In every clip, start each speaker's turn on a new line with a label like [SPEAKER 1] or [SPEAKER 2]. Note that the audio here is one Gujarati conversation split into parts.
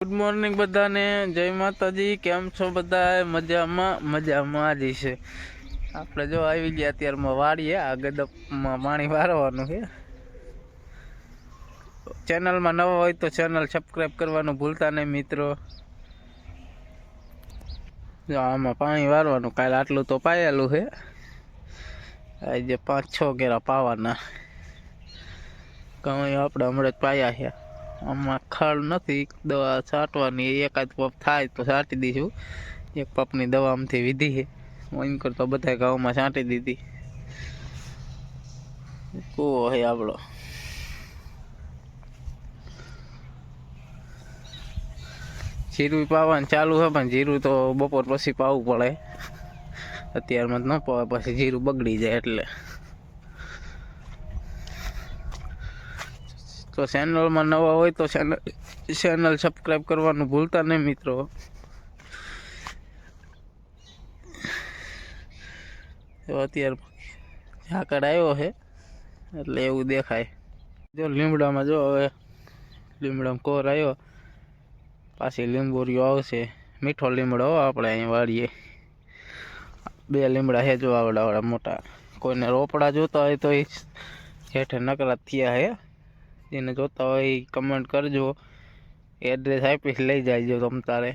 [SPEAKER 1] ગુડ મોર્નિંગ બધાને, જય માતાજી. કેમ છો બધા? મજામાં જ છે. આપણે જો આવી ગયા અત્યારમાં વાળીએ, આ ગદપમાં પાણી વારવાનું છે. ચેનલમાં નવા હોય તો ચેનલ સબસ્ક્રાઈબ કરવાનું ભૂલતા નહીં મિત્રો. જો આમાં પાણી વારવાનું, કાલે આટલું તો પાયેલું છે, આજે 5-6 ઘેરા પાવાના. કંઈ આપણે હમણાં જ પાયા છે. આમાં ખડ નથી, દવા છાંટવાની, એકાદ પપ થાય તો છાંટી દઈશું. એક પપની દવા આમથી વિધી છે, એમ કરતો બધા ઘઉંમાં છાંટી દીધી. કૂવો છે આપણો. જીરું પાવાનું ચાલુ છે, પણ જીરું તો બપોર પછી પાવું પડે. અત્યારમાં જ ન પાવે, પછી જીરું બગડી જાય. એટલે તો ચેનલમાં નવા હોય તો ચેનલ સબસ્ક્રાઈબ કરવાનું ભૂલતા નહીં મિત્રો. અત્યારે ઝાકળ આવ્યો છે એટલે એવું દેખાય. જો લીમડામાં જો હવે લીમડામાં કોર આવ્યો, પાછી લીંબોરીઓ આવશે. મીઠો લીમડો આપણે અહીં વાળીએ. 2 લીમડા છે જો આવડા મોટા. કોઈને રોપડા જોતા હોય તો એ હેઠે નકરા થયા હે, જેને જોતા હોય કમેન્ટ કરજો, એડ્રેસ આપીશ, લઈ જાયજો તમ તારે.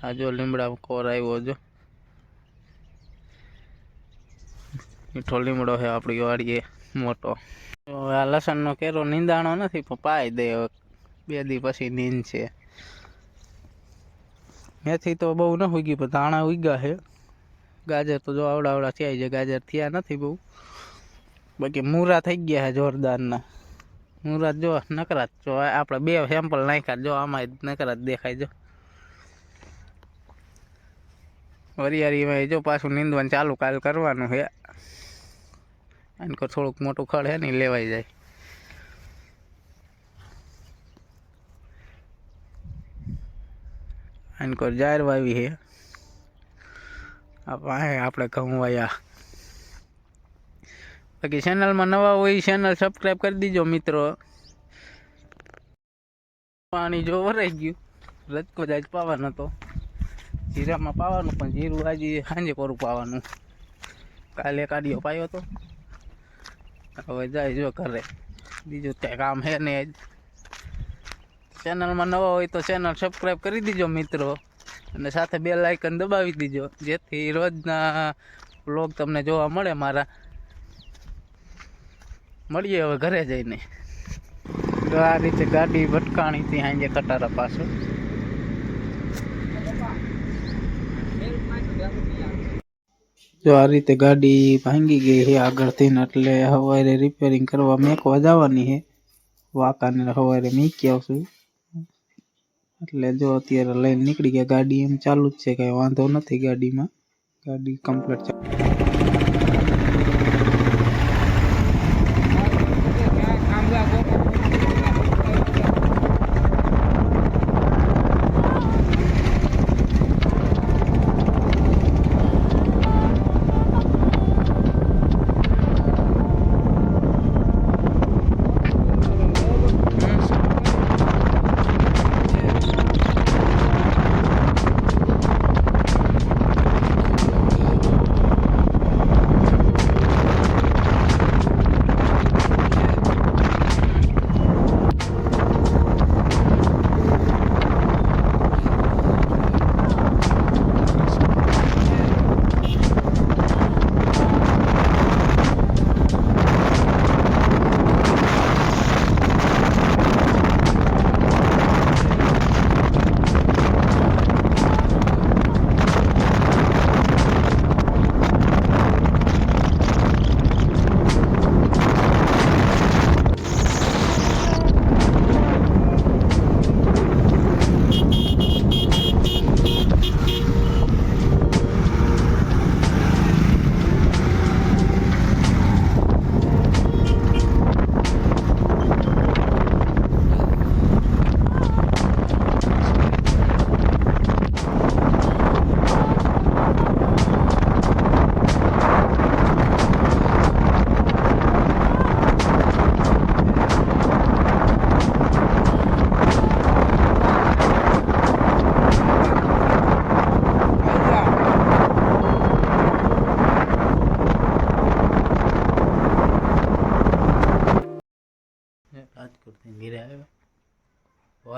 [SPEAKER 1] આ જો લીમડા કોર આવ્યો, જો મીઠો લીમડો છે આપણી વાડીએ મોટો. આ લસણનો કેરો નીંદાણો નથી, પણ પાઈ દે, 2 દી પછી નીંદ છે. મેથી તો બહુ ન ઉગી, પણ ધાણા ઉગ્યા છે. ગાજર તો જો આવડા થયા છે, ગાજર થયા નથી બહુ. બાકી મૂરા થઈ ગયા છે જોરદારના. મૂરા જો નકરા જો, આપણે 2 સેમ્પલ નાખ્યા, જો આમાં નકરા દેખાય. જો વરિયાળીમાં જો પાછું નીંદવાનું ચાલુ કાલ કરવાનું છે. અને થોડુંક મોટું ખડ છે ને, લેવાઈ જાય. અને કોઈ જાહેર વાવી છે આપણે ઘઉં વાયા. બાકી ચેનલમાં નવા હોય ચેનલ સબસ્ક્રાઈબ કરી દીજો મિત્રો. પાણી જો વરાઈ ગયું, રજકો જ આજ પાવાનો હતો. જીરામાં પાવાનું, પણ જીરું આજે સાંજે કોરું પાવાનું. કાલે કાઢીઓ પાયો હતો, હવે જાય જો ઘરે. બીજું ત્યાં કામ છે ને. ચેનલમાં નવા હોય તો ચેનલ સબસ્ક્રાઈબ કરી દીજો મિત્રો, અને સાથે બેલ આઇકન દબાવી દીજો, જેથી રોજના વ્લોગ તમને જોવા મળે મારા. મળીએ હવે ઘરે જઈને. તો આ રીતે ગાડી ભટકાણી હતી સાંજે ખટારા પાછળ. જો આ રીતે ગાડી ભાંગી ગઈ છે આગળથી, એટલે સવારે રિપેરિંગ કરવા મેકવા જવાની છે. વાંકાને સવારે મીકી આવશું. એટલે જો અત્યારે લઈને નીકળી ગયા. ગાડી એમ ચાલુ જ છે, કઈ વાંધો નથી ગાડીમાં. ગાડી કમ્પ્લીટ ચાલુ.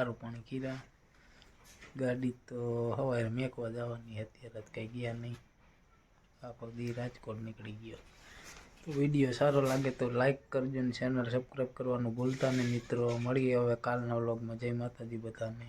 [SPEAKER 1] પારું પાણી કીરા. ગાડી તો હવારે મેકવા જવાની, અત્યારે જ કંઈ ગયા નહીં. આખો દી રાજકોટ નીકળી ગયો. તો વિડીયો સારો લાગે તો લાઈક કરજો ને ચેનલ સબસ્ક્રાઈબ કરવાનું ભૂલતા નહીં મિત્રો. મળીએ હવે કાલના વ્લોગમાં. જય માતાજી બધાને.